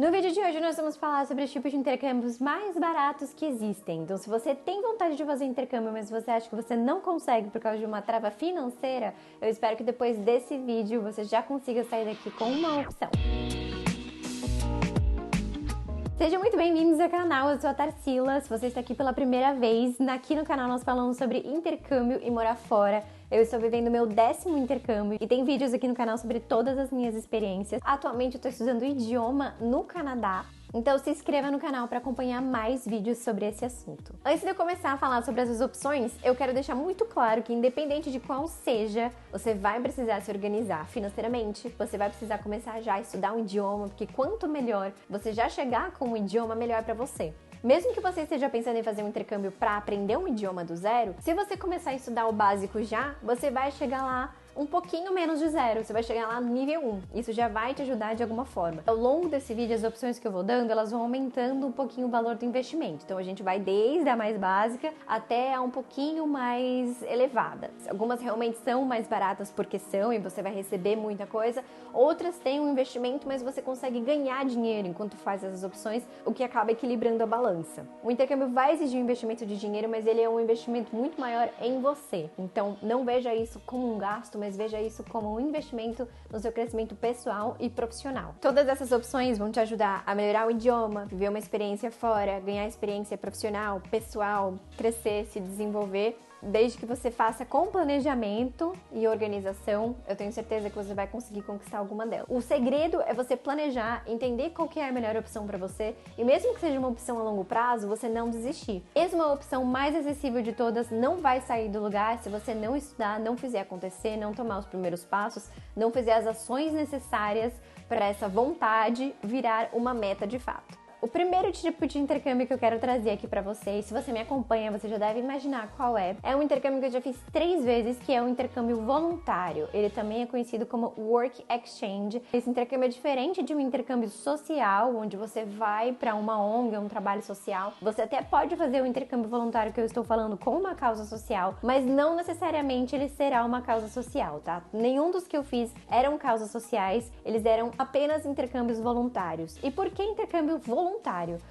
No vídeo de hoje nós vamos falar sobre os tipos de intercâmbios mais baratos que existem. Então, se você tem vontade de fazer intercâmbio, mas você acha que você não consegue por causa de uma trava financeira, eu espero que depois desse vídeo você já consiga sair daqui com uma opção. Sejam muito bem-vindos ao canal, eu sou a Tarsila. Se você está aqui pela primeira vez, aqui no canal nós falamos sobre intercâmbio e morar fora. Eu estou vivendo meu 10º intercâmbio e tem vídeos aqui no canal sobre todas as minhas experiências. Atualmente eu estou estudando idioma no Canadá. Então se inscreva no canal para acompanhar mais vídeos sobre esse assunto. Antes de eu começar a falar sobre essas opções, eu quero deixar muito claro que independente de qual seja, você vai precisar se organizar financeiramente, você vai precisar começar já a estudar um idioma, porque quanto melhor você já chegar com um idioma, melhor para você. Mesmo que você esteja pensando em fazer um intercâmbio para aprender um idioma do zero, se você começar a estudar o básico já, você vai chegar lá um pouquinho menos de zero, você vai chegar lá no nível 1. Isso já vai te ajudar de alguma forma. Ao longo desse vídeo, as opções que eu vou dando, elas vão aumentando um pouquinho o valor do investimento. Então a gente vai desde a mais básica até a um pouquinho mais elevada. Algumas realmente são mais baratas porque são e você vai receber muita coisa. Outras têm um investimento, mas você consegue ganhar dinheiro enquanto faz essas opções, o que acaba equilibrando a balança. O intercâmbio vai exigir um investimento de dinheiro, mas ele é um investimento muito maior em você. Então não veja isso como um gasto, mas veja isso como um investimento no seu crescimento pessoal e profissional. Todas essas opções vão te ajudar a melhorar o idioma, viver uma experiência fora, ganhar experiência profissional, pessoal, crescer, se desenvolver. Desde que você faça com planejamento e organização, eu tenho certeza que você vai conseguir conquistar alguma delas. O segredo é você planejar, entender qual que é a melhor opção para você e mesmo que seja uma opção a longo prazo, você não desistir. Mesmo a opção mais acessível de todas não vai sair do lugar se você não estudar, não fizer acontecer, não tomar os primeiros passos, não fizer as ações necessárias para essa vontade virar uma meta de fato. O primeiro tipo de intercâmbio que eu quero trazer aqui pra vocês, se você me acompanha, você já deve imaginar qual é. É um intercâmbio que eu já fiz 3 vezes, que é um intercâmbio voluntário. Ele também é conhecido como Work Exchange. Esse intercâmbio é diferente de um intercâmbio social, onde você vai pra uma ONG, um trabalho social. Você até pode fazer o intercâmbio voluntário que eu estou falando com uma causa social, mas não necessariamente ele será uma causa social, tá? Nenhum dos que eu fiz eram causas sociais, eles eram apenas intercâmbios voluntários. E por que intercâmbio voluntário?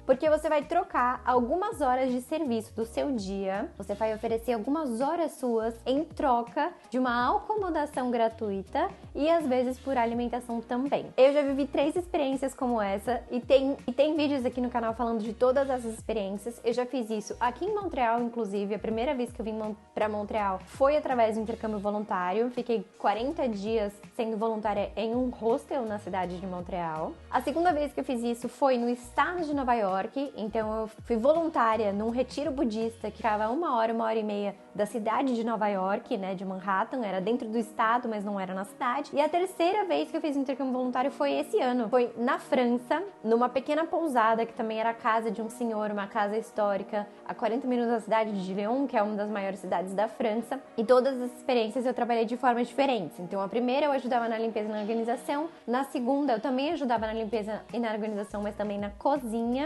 Porque você vai trocar algumas horas de serviço do seu dia, você vai oferecer algumas horas suas em troca de uma acomodação gratuita e às vezes por alimentação também. Eu já vivi 3 experiências como essa e tem vídeos aqui no canal falando de todas essas experiências. Eu já fiz isso aqui em Montreal, inclusive, a primeira vez que eu vim para Montreal foi através do intercâmbio voluntário. Fiquei 40 dias sendo voluntária em um hostel na cidade de Montreal. A segunda vez que eu fiz isso foi no estado de Nova York, então eu fui voluntária num retiro budista que ficava 1 hora e meia da cidade de Nova York, né, de Manhattan, era dentro do estado, mas não era na cidade. E a terceira vez que eu fiz um intercâmbio voluntário foi esse ano, foi na França, numa pequena pousada que também era a casa de um senhor, uma casa histórica, a 40 minutos da cidade de Lyon, que é uma das maiores cidades da França. E todas as experiências eu trabalhei de formas diferentes. Então a primeira eu ajudava na limpeza e na organização, na segunda eu também ajudava na limpeza e na organização, mas também na cozinha.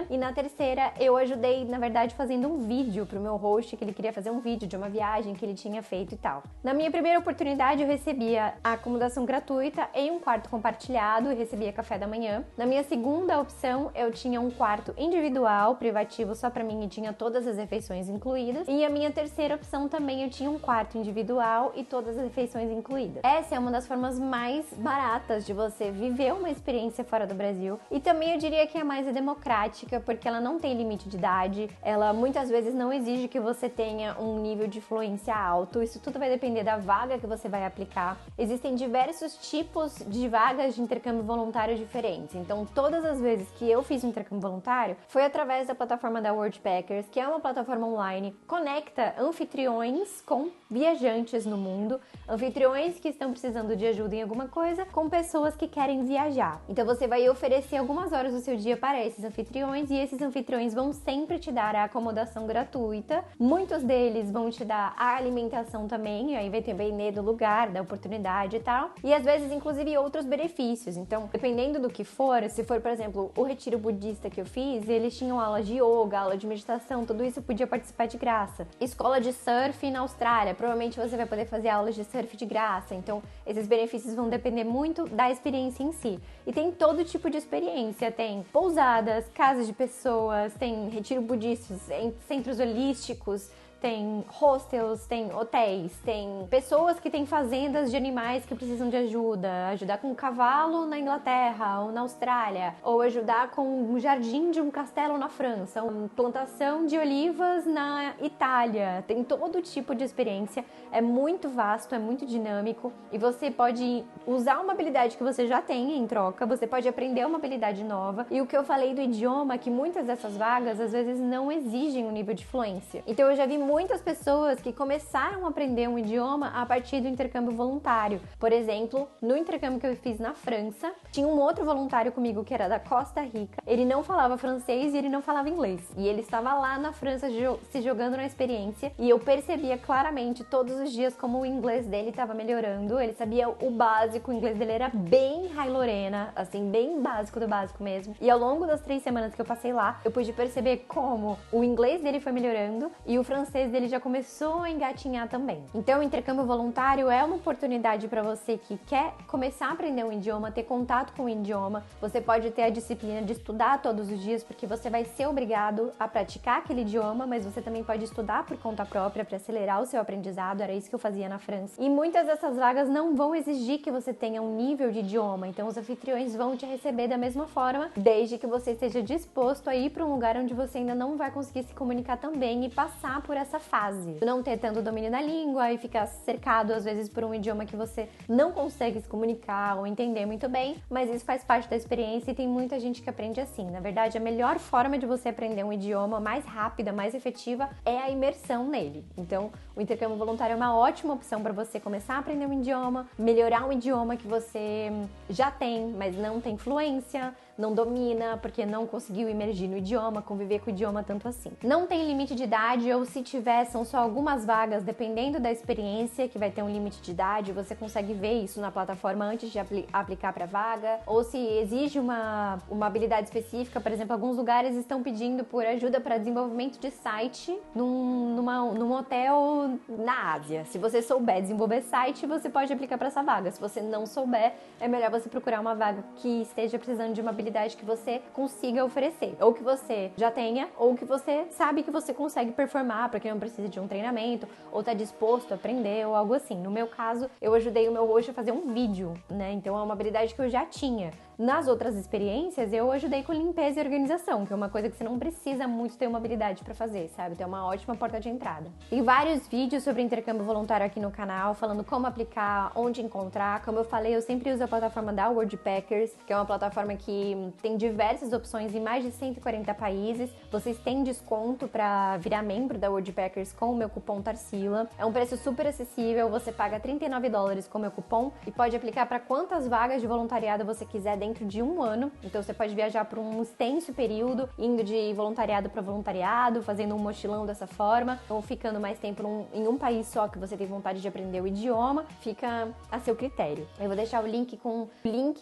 E na terceira eu ajudei, na verdade, fazendo um vídeo pro meu host, que ele queria fazer um vídeo de uma viagem que ele tinha feito e tal. Na minha primeira oportunidade eu recebia a acomodação gratuita em um quarto compartilhado e recebia café da manhã. Na minha segunda opção eu tinha um quarto individual, privativo só pra mim e tinha todas as refeições incluídas. E a minha terceira opção também eu tinha um quarto individual e todas as refeições incluídas. Essa é uma das formas mais baratas de você viver uma experiência fora do Brasil e também eu diria que é mais democrática, porque ela não tem limite de idade, ela muitas vezes não exige que você tenha um nível de fluência alto, isso tudo vai depender da vaga que você vai aplicar. Existem diversos tipos de vagas de intercâmbio voluntário diferentes, então todas as vezes que eu fiz um intercâmbio voluntário foi através da plataforma da Worldpackers, que é uma plataforma online, conecta anfitriões com viajantes no mundo, anfitriões que estão precisando de ajuda em alguma coisa, com pessoas que querem viajar. Então você vai oferecer algumas horas do seu dia para esses anfitriões, e esses anfitriões vão sempre te dar a acomodação gratuita. Muitos deles vão te dar a alimentação também, e aí vai depender do lugar, da oportunidade e tal. E às vezes, inclusive, outros benefícios. Então, dependendo do que for, se for, por exemplo, o retiro budista que eu fiz, eles tinham aula de yoga, aula de meditação, tudo isso podia participar de graça. Escola de surf na Austrália, provavelmente você vai poder fazer aulas de surf de graça. Então, esses benefícios vão depender muito da experiência em si. E tem todo tipo de experiência, tem pousadas, casas de pessoas, tem retiro budistas, centros holísticos, tem hostels, tem hotéis, tem pessoas que têm fazendas de animais que precisam de ajuda, ajudar com um cavalo na Inglaterra ou na Austrália, ou ajudar com um jardim de um castelo na França, uma plantação de olivas na Itália. Tem todo tipo de experiência, é muito vasto, é muito dinâmico, e você pode usar uma habilidade que você já tem em troca, você pode aprender uma habilidade nova. E o que eu falei do idioma, que muitas dessas vagas às vezes não exigem um nível de fluência. Então eu já vi muitas pessoas que começaram a aprender um idioma a partir do intercâmbio voluntário. Por exemplo, no intercâmbio que eu fiz na França, tinha um outro voluntário comigo que era da Costa Rica. Ele não falava francês e ele não falava inglês. E ele estava lá na França se jogando na experiência, e eu percebia claramente todos os dias como o inglês dele estava melhorando. Ele sabia o básico, o inglês dele era bem High Lorena, assim, bem básico do básico mesmo. E ao longo das 3 semanas que eu passei lá, eu pude perceber como o inglês dele foi melhorando e o francês dele já começou a engatinhar também. Então, o intercâmbio voluntário é uma oportunidade para você que quer começar a aprender um idioma, ter contato com o idioma. Você pode ter a disciplina de estudar todos os dias, porque você vai ser obrigado a praticar aquele idioma, mas você também pode estudar por conta própria para acelerar o seu aprendizado. Era isso que eu fazia na França. E muitas dessas vagas não vão exigir que você tenha um nível de idioma, então os anfitriões vão te receber da mesma forma, desde que você esteja disposto a ir para um lugar onde você ainda não vai conseguir se comunicar tão bem e passar por essa fase. Não ter tanto domínio da língua e ficar cercado às vezes por um idioma que você não consegue se comunicar ou entender muito bem, mas isso faz parte da experiência e tem muita gente que aprende assim. Na verdade, a melhor forma de você aprender um idioma mais rápida, mais efetiva, é a imersão nele. Então, o intercâmbio voluntário é uma ótima opção para você começar a aprender um idioma, melhorar um idioma que você já tem, mas não tem fluência, não domina, porque não conseguiu imergir no idioma, conviver com o idioma tanto assim. Não tem limite de idade, ou se tiver, são só algumas vagas, dependendo da experiência, que vai ter um limite de idade. Você consegue ver isso na plataforma antes de aplicar para vaga, ou se exige uma habilidade específica. Por exemplo, alguns lugares estão pedindo por ajuda para desenvolvimento de site num hotel na Ásia. Se você souber desenvolver site, você pode aplicar para essa vaga. Se você não souber, é melhor você procurar uma vaga que esteja precisando de uma habilidade que você consiga oferecer, ou que você já tenha, ou que você sabe que você consegue performar, porque não precisa de um treinamento, ou tá disposto a aprender, ou algo assim. No meu caso, eu ajudei o meu host a fazer um vídeo, né? Então é uma habilidade que eu já tinha. Nas outras experiências, eu ajudei com limpeza e organização, que é uma coisa que você não precisa muito ter uma habilidade pra fazer, sabe? Então é uma ótima porta de entrada. Tem vários vídeos sobre intercâmbio voluntário aqui no canal, falando como aplicar, onde encontrar. Como eu falei, eu sempre uso a plataforma da Worldpackers, que é uma plataforma que tem diversas opções em mais de 140 países. Vocês têm desconto pra virar membro da Worldpackers com o meu cupom TARCILA. É um preço super acessível, você paga $39 com o meu cupom e pode aplicar para quantas vagas de voluntariado você quiser dentro de um ano. Então você pode viajar por um extenso período, indo de voluntariado para voluntariado, fazendo um mochilão dessa forma, ou ficando mais tempo em um país só que você tem vontade de aprender o idioma, fica a seu critério. Eu vou deixar o link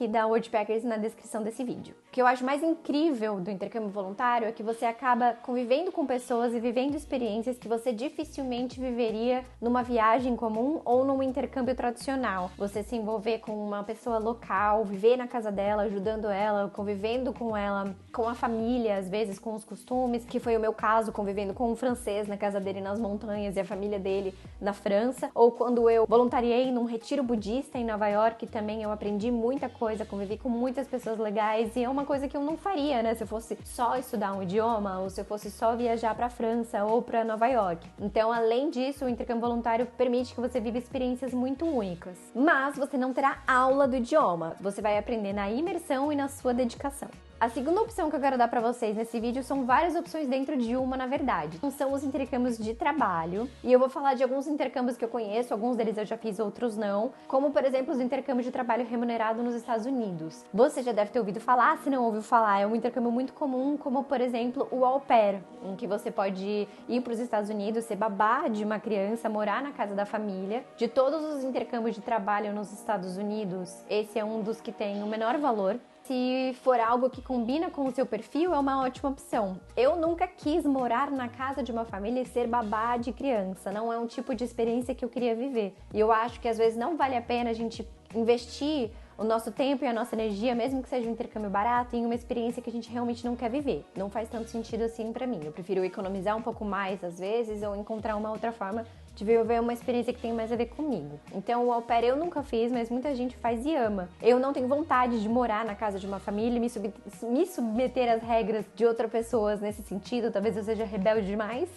da Worldpackers na descrição desse vídeo. O que eu acho mais incrível do intercâmbio voluntário é que você acaba convivendo com pessoas e vivendo experiências que você dificilmente viveria numa viagem comum ou num intercâmbio tradicional. Você se envolver com uma pessoa local, viver na casa dela, ajudando ela, convivendo com ela, com a família, às vezes com os costumes, que foi o meu caso, convivendo com um francês na casa dele nas montanhas e a família dele na França, ou quando eu voluntariei num retiro budista em Nova York, também eu aprendi muita coisa, convivi com muitas pessoas legais, e é uma coisa que eu não faria, né, se eu fosse só estudar um idioma, ou se eu fosse só viajar pra França ou pra Nova York. Então, além disso, o intercâmbio voluntário permite que você viva experiências muito únicas. Mas você não terá aula do idioma, você vai aprender na imersão e na sua dedicação. A segunda opção que eu quero dar pra vocês nesse vídeo são várias opções dentro de uma, na verdade. São os intercâmbios de trabalho, e eu vou falar de alguns intercâmbios que eu conheço, alguns deles eu já fiz, outros não, como por exemplo os intercâmbios de trabalho remunerado nos Estados Unidos. Você já deve ter ouvido falar, se não ouviu falar, é um intercâmbio muito comum, como por exemplo o au pair, em que você pode ir para os Estados Unidos, ser babá de uma criança, morar na casa da família. De todos os intercâmbios de trabalho nos Estados Unidos, esse é um dos que tem o menor valor. Se for algo que combina com o seu perfil, é uma ótima opção. Eu nunca quis morar na casa de uma família e ser babá de criança. Não é um tipo de experiência que eu queria viver. E eu acho que às vezes não vale a pena a gente investir o nosso tempo e a nossa energia, mesmo que seja um intercâmbio barato, em uma experiência que a gente realmente não quer viver. Não faz tanto sentido assim pra mim. Eu prefiro economizar um pouco mais às vezes ou encontrar uma outra forma de viver uma experiência que tem mais a ver comigo. Então o au pair eu nunca fiz, mas muita gente faz e ama. Eu não tenho vontade de morar na casa de uma família e me submeter às regras de outras pessoas nesse sentido. Talvez eu seja rebelde demais.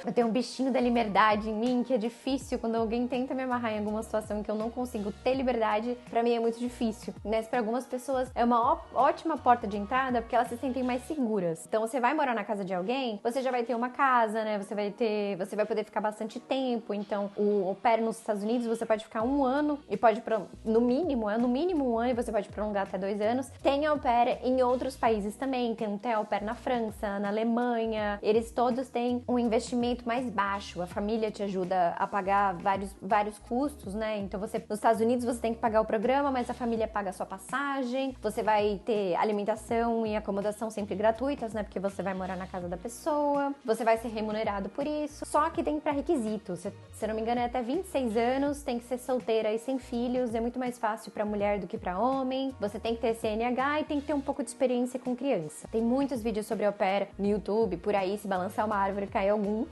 Eu tenho um bichinho da liberdade em mim que é difícil quando alguém tenta me amarrar em alguma situação que eu não consigo ter liberdade. Pra mim é muito difícil, mas pra algumas pessoas é uma ótima porta de entrada porque elas se sentem mais seguras. Então você vai morar na casa de alguém, você já vai ter uma casa, né? Você vai poder ficar bastante tempo. Então o au pair nos Estados Unidos você pode ficar 1 ano e pode no mínimo 1 ano e você pode prolongar até 2 anos. Tem au pair em outros países também, tem au pair na França, na Alemanha. Eles todos têm um investimento mais baixo, a família te ajuda a pagar vários custos, né? Então nos Estados Unidos você tem que pagar o programa, mas a família paga a sua passagem, você vai ter alimentação e acomodação sempre gratuitas, né? Porque você vai morar na casa da pessoa, você vai ser remunerado por isso, só que tem pré-requisitos, se eu não me engano é até 26 anos, tem que ser solteira e sem filhos, é muito mais fácil pra mulher do que pra homem, você tem que ter CNH e tem que ter um pouco de experiência com criança. Tem muitos vídeos sobre au pair no YouTube, por aí, se balançar uma árvore cai algum.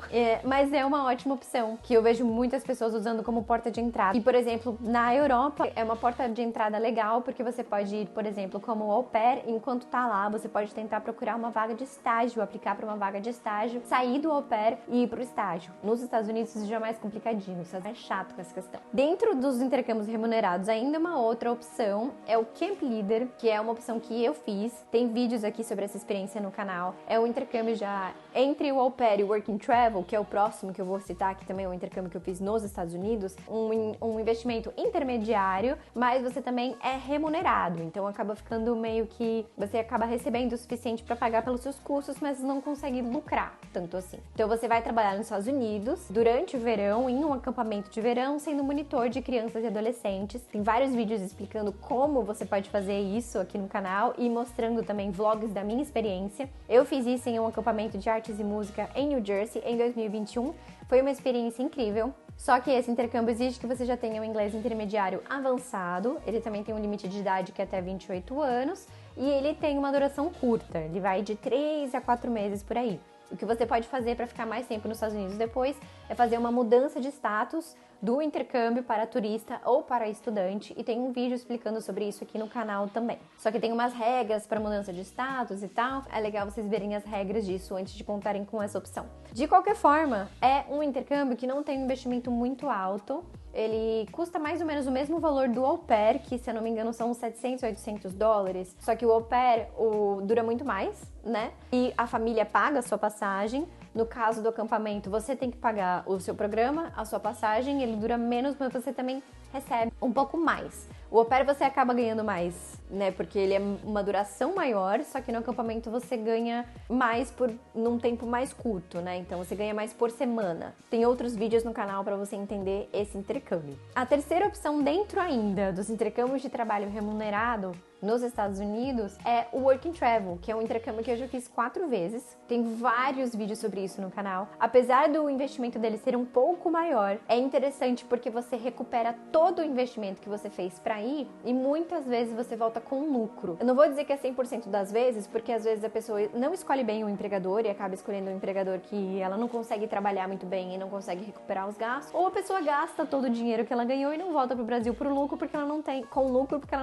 Mas é uma ótima opção, que eu vejo muitas pessoas usando como porta de entrada. E, por exemplo, na Europa, é uma porta de entrada legal, porque você pode ir, por exemplo, como au pair, enquanto tá lá, você pode tentar procurar uma vaga de estágio, aplicar para uma vaga de estágio, sair do au pair e ir pro estágio. Nos Estados Unidos, isso já é mais complicadinho, isso é chato com essa questão. Dentro dos intercâmbios remunerados, ainda uma outra opção é o Camp Leader, que é uma opção que eu fiz. Tem vídeos aqui sobre essa experiência no canal. É um intercâmbio já entre o au pair e o Work and Travel, que é o próximo que eu vou citar, que também é um intercâmbio que eu fiz nos Estados Unidos, um investimento intermediário, mas você também é remunerado, então acaba ficando meio que você acaba recebendo o suficiente para pagar pelos seus custos, mas não consegue lucrar tanto assim. Então você vai trabalhar nos Estados Unidos durante o verão, em um acampamento de verão, sendo monitor de crianças e adolescentes. Tem vários vídeos explicando como você pode fazer isso aqui no canal e mostrando também vlogs da minha experiência. Eu fiz isso em um acampamento de artes e música em New Jersey em 2021. Foi uma experiência incrível. Só que esse intercâmbio exige que você já tenha um inglês intermediário avançado. Ele também tem um limite de idade que é até 28 anos. E ele tem uma duração curta. Ele vai de 3 a 4 meses por aí. O que você pode fazer para ficar mais tempo nos Estados Unidos depois é fazer uma mudança de status do intercâmbio para turista ou para estudante, e tem um vídeo explicando sobre isso aqui no canal também. Só que tem umas regras para mudança de status e tal, é legal vocês verem as regras disso antes de contarem com essa opção. De qualquer forma, é um intercâmbio que não tem um investimento muito alto. Ele custa mais ou menos o mesmo valor do au pair, que se eu não me engano são uns 700, 800 dólares. Só que o au pair dura muito mais, né? E a família paga a sua passagem. No caso do acampamento, você tem que pagar o seu programa, a sua passagem, ele dura menos, mas você também recebe um pouco mais. O au pair você acaba ganhando mais, né? Porque ele é uma duração maior, só que no acampamento você ganha mais num tempo mais curto, né? Então você ganha mais por semana. Tem outros vídeos no canal para você entender esse intercâmbio. A terceira opção dentro ainda dos intercâmbios de trabalho remunerado nos Estados Unidos é o Work and Travel, que é um intercâmbio que eu já fiz 4 vezes. Tem vários vídeos sobre isso no canal. Apesar do investimento dele ser um pouco maior, é interessante porque você recupera todo o investimento que você fez para ir e muitas vezes você volta com lucro. Eu não vou dizer que é 100% das vezes, porque às vezes a pessoa não escolhe bem o empregador e acaba escolhendo um empregador que ela não consegue trabalhar muito bem e não consegue recuperar os gastos, ou a pessoa gasta todo o dinheiro que ela ganhou e não volta pro Brasil com lucro porque ela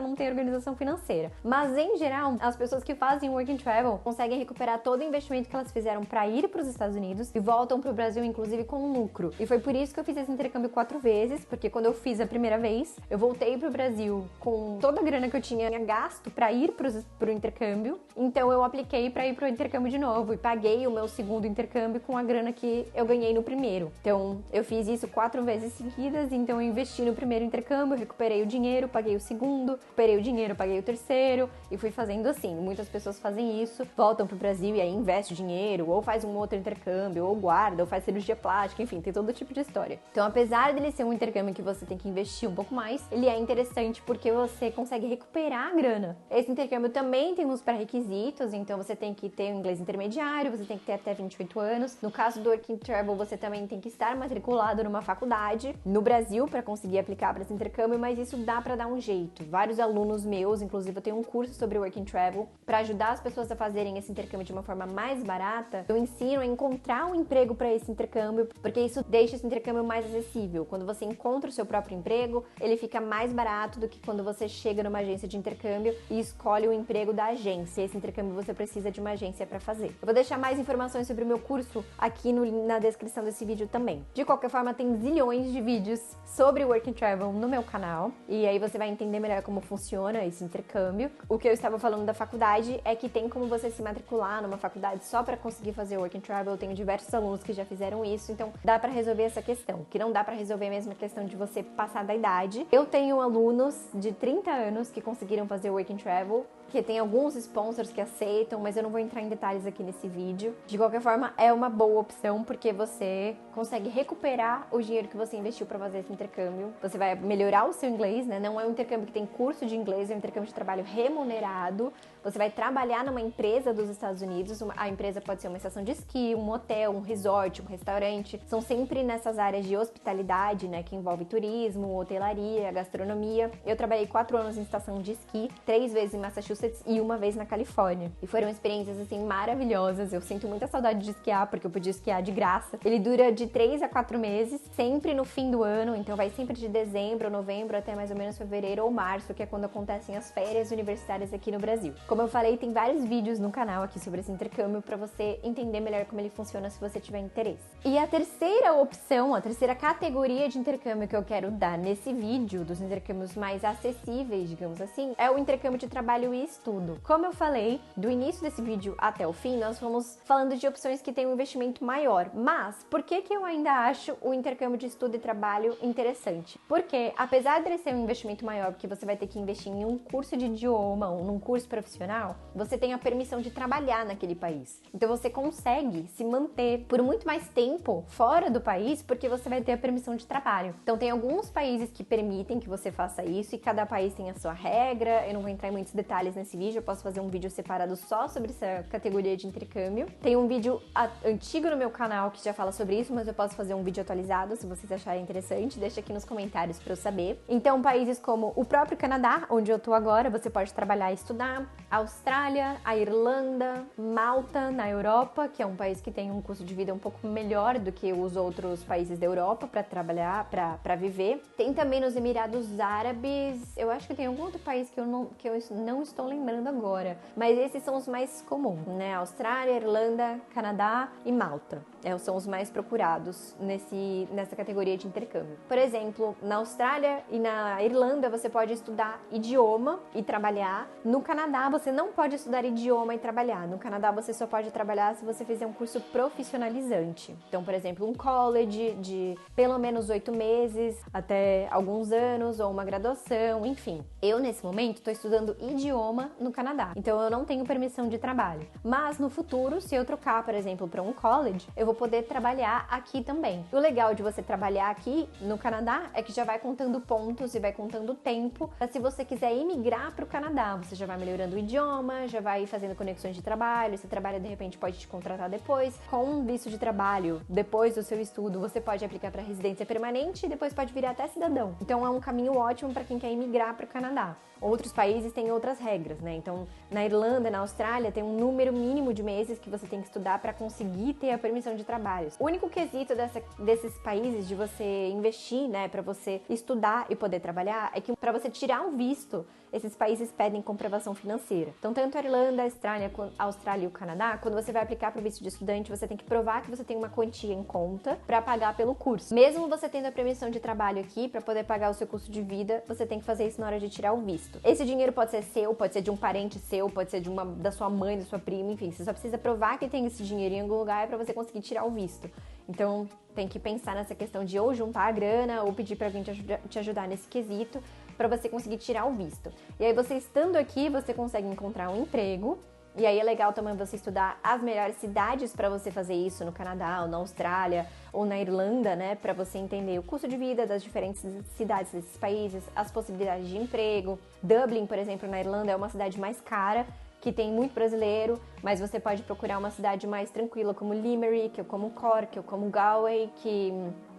não tem organização financeira. financeira. Mas em geral, as pessoas que fazem work and travel conseguem recuperar todo o investimento que elas fizeram para ir para os Estados Unidos e voltam para o Brasil, inclusive, com lucro. E foi por isso que eu fiz esse intercâmbio 4 vezes, porque quando eu fiz a primeira vez, eu voltei para o Brasil com toda a grana que eu tinha gasto para ir para o intercâmbio. Então eu apliquei para ir para o intercâmbio de novo e paguei o meu segundo intercâmbio com a grana que eu ganhei no primeiro. Então eu fiz isso 4 vezes seguidas, então eu investi no primeiro intercâmbio, recuperei o dinheiro, paguei o segundo, recuperei o dinheiro, paguei o terceiro e fui fazendo assim. Muitas pessoas fazem isso, voltam pro Brasil e aí investe o dinheiro, ou faz um outro intercâmbio, ou guarda, ou faz cirurgia plástica, enfim, tem todo tipo de história. Então, apesar dele ser um intercâmbio que você tem que investir um pouco mais, ele é interessante porque você consegue recuperar a grana. Esse intercâmbio também tem uns pré-requisitos, então você tem que ter um inglês intermediário, você tem que ter até 28 anos. No caso do Work and Travel, você também tem que estar matriculado numa faculdade no Brasil para conseguir aplicar para esse intercâmbio, mas isso dá para dar um jeito. Vários alunos meus, inclusive eu tenho um curso sobre Work and Travel para ajudar as pessoas a fazerem esse intercâmbio de uma forma mais barata. Eu ensino a encontrar um emprego para esse intercâmbio, porque isso deixa esse intercâmbio mais acessível. Quando você encontra o seu próprio emprego, ele fica mais barato do que quando você chega numa agência de intercâmbio e escolhe o emprego da agência. Esse intercâmbio você precisa de uma agência para fazer. Eu vou deixar mais informações sobre o meu curso aqui na descrição desse vídeo também. De qualquer forma, tem zilhões de vídeos sobre Work and Travel no meu canal, e aí você vai entender melhor como funciona esse intercâmbio. O que eu estava falando da faculdade é que tem como você se matricular numa faculdade só para conseguir fazer Work and Travel. Eu tenho diversos alunos que já fizeram isso, então dá para resolver essa questão. O que não dá para resolver mesmo a questão de você passar da idade. Eu tenho alunos de 30 anos que conseguiram fazer Work and Travel, que tem alguns sponsors que aceitam, mas eu não vou entrar em detalhes aqui nesse vídeo. De qualquer forma, é uma boa opção porque você consegue recuperar o dinheiro que você investiu para fazer esse intercâmbio. Você vai melhorar o seu inglês, né? Não é um intercâmbio que tem curso de inglês, é um intercâmbio de trabalho remunerado. Você vai trabalhar numa empresa dos Estados Unidos. A empresa pode ser uma estação de esqui, um hotel, um resort, um restaurante. São sempre nessas áreas de hospitalidade, né? Que envolve turismo, hotelaria, gastronomia. Eu trabalhei 4 anos em estação de esqui, 3 vezes em Massachusetts e 1 vez na Califórnia. E foram experiências, assim, maravilhosas. Eu sinto muita saudade de esquiar, porque eu podia esquiar de graça. Ele dura de 3 a 4 meses, sempre no fim do ano. Então vai sempre de dezembro, novembro, até mais ou menos fevereiro ou março, que é quando acontecem as férias universitárias aqui no Brasil. Como eu falei, tem vários vídeos no canal aqui sobre esse intercâmbio para você entender melhor como ele funciona se você tiver interesse. E a terceira opção, a terceira categoria de intercâmbio que eu quero dar nesse vídeo, dos intercâmbios mais acessíveis, digamos assim, é o intercâmbio de trabalho e estudo. Como eu falei, do início desse vídeo até o fim, nós fomos falando de opções que têm um investimento maior. Mas, por que eu ainda acho o intercâmbio de estudo e trabalho interessante? Porque, apesar de ele ser um investimento maior, porque você vai ter que investir em um curso de idioma ou num curso profissional, você tem a permissão de trabalhar naquele país. Então você consegue se manter por muito mais tempo fora do país, porque você vai ter a permissão de trabalho. Então tem alguns países que permitem que você faça isso, e cada país tem a sua regra. Eu não vou entrar em muitos detalhes nesse vídeo, eu posso fazer um vídeo separado só sobre essa categoria de intercâmbio. Tem um vídeo antigo no meu canal que já fala sobre isso, mas eu posso fazer um vídeo atualizado se vocês acharem interessante, deixa aqui nos comentários para eu saber. Então, países como o próprio Canadá, onde eu tô agora, você pode trabalhar e estudar, a Austrália, a Irlanda, Malta, na Europa, que é um país que tem um custo de vida um pouco melhor do que os outros países da Europa para trabalhar, para viver. Tem também nos Emirados Árabes, eu acho que tem algum outro país que eu não estou lembrando agora, mas esses são os mais comuns, né? Austrália, Irlanda, Canadá e Malta. São os mais procurados nessa categoria de intercâmbio. Por exemplo, na Austrália e na Irlanda você pode estudar idioma e trabalhar. No Canadá você não pode estudar idioma e trabalhar. No Canadá você só pode trabalhar se você fizer um curso profissionalizante. Então, por exemplo, um college de pelo menos 8 meses até alguns anos, ou uma graduação, enfim. Eu, nesse momento, estou estudando idioma no Canadá, então eu não tenho permissão de trabalho. Mas no futuro, se eu trocar, por exemplo, para um college, eu vou poder trabalhar aqui também. O legal de você trabalhar aqui no Canadá é que já vai contando pontos e vai contando tempo para, se você quiser imigrar para o Canadá, você já vai melhorando o idioma, já vai fazendo conexões de trabalho. Esse trabalho, de repente, pode te contratar depois. Com um visto de trabalho, depois do seu estudo, você pode aplicar para residência permanente e depois pode virar até cidadão. Então é um caminho ótimo para quem quer imigrar para o Canadá. Outros países têm outras regras, né? Então, na Irlanda, na Austrália, tem um número mínimo de meses que você tem que estudar para conseguir ter a permissão de trabalho. O único quesito desses países de você investir, né, para você estudar e poder trabalhar, é que para você tirar um visto, esses países pedem comprovação financeira. Então, tanto a Irlanda, a Austrália e o Canadá, quando você vai aplicar para o visto de estudante, você tem que provar que você tem uma quantia em conta para pagar pelo curso. Mesmo você tendo a permissão de trabalho aqui, para poder pagar o seu custo de vida, você tem que fazer isso na hora de tirar o visto. Esse dinheiro pode ser seu, pode ser de um parente seu, pode ser da sua mãe, da sua prima, enfim, você só precisa provar que tem esse dinheiro em algum lugar para você conseguir tirar o visto. Então, tem que pensar nessa questão de ou juntar a grana ou pedir para alguém te ajudar nesse quesito para você conseguir tirar o visto. E aí, você estando aqui, você consegue encontrar um emprego. E aí é legal também você estudar as melhores cidades para você fazer isso no Canadá, ou na Austrália, ou na Irlanda, né? Para você entender o custo de vida das diferentes cidades desses países, as possibilidades de emprego. Dublin, por exemplo, na Irlanda é uma cidade mais cara, que tem muito brasileiro, mas você pode procurar uma cidade mais tranquila, como Limerick, ou como Cork, ou como Galway,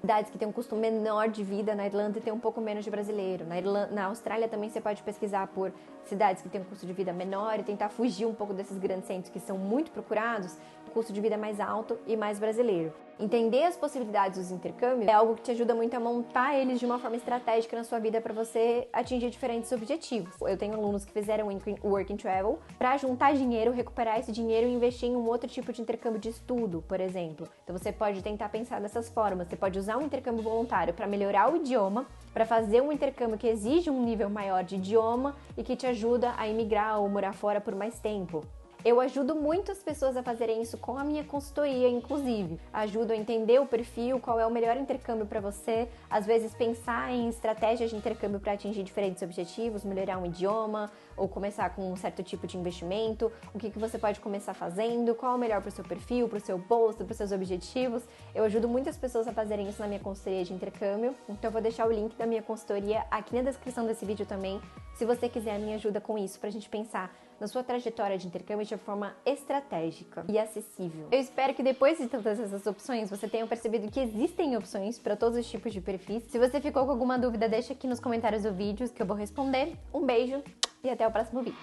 cidades que têm um custo menor de vida. Na Irlanda tem um pouco menos de brasileiro. Na Austrália também você pode pesquisar por cidades que têm um custo de vida menor e tentar fugir um pouco desses grandes centros que são muito procurados, custo de vida mais alto e mais brasileiro. Entender as possibilidades dos intercâmbios é algo que te ajuda muito a montar eles de uma forma estratégica na sua vida para você atingir diferentes objetivos. Eu tenho alunos que fizeram Work and Travel para juntar dinheiro, recuperar esse dinheiro e investir em um outro tipo de intercâmbio de estudo, por exemplo. Então você pode tentar pensar dessas formas. Você pode usar um intercâmbio voluntário para melhorar o idioma, para fazer um intercâmbio que exige um nível maior de idioma e que te ajuda a imigrar ou morar fora por mais tempo. Eu ajudo muitas pessoas a fazerem isso com a minha consultoria, inclusive. Ajudo a entender o perfil, qual é o melhor intercâmbio para você, às vezes pensar em estratégias de intercâmbio para atingir diferentes objetivos, melhorar um idioma, ou começar com um certo tipo de investimento, o que você pode começar fazendo, qual é o melhor para o seu perfil, para o seu bolso, para os seus objetivos. Eu ajudo muitas pessoas a fazerem isso na minha consultoria de intercâmbio, então eu vou deixar o link da minha consultoria aqui na descrição desse vídeo também, se você quiser a minha ajuda com isso, pra gente pensar na sua trajetória de intercâmbio de forma estratégica e acessível. Eu espero que depois de todas essas opções, você tenha percebido que existem opções para todos os tipos de perfis. Se você ficou com alguma dúvida, deixa aqui nos comentários do vídeo que eu vou responder. Um beijo e até o próximo vídeo.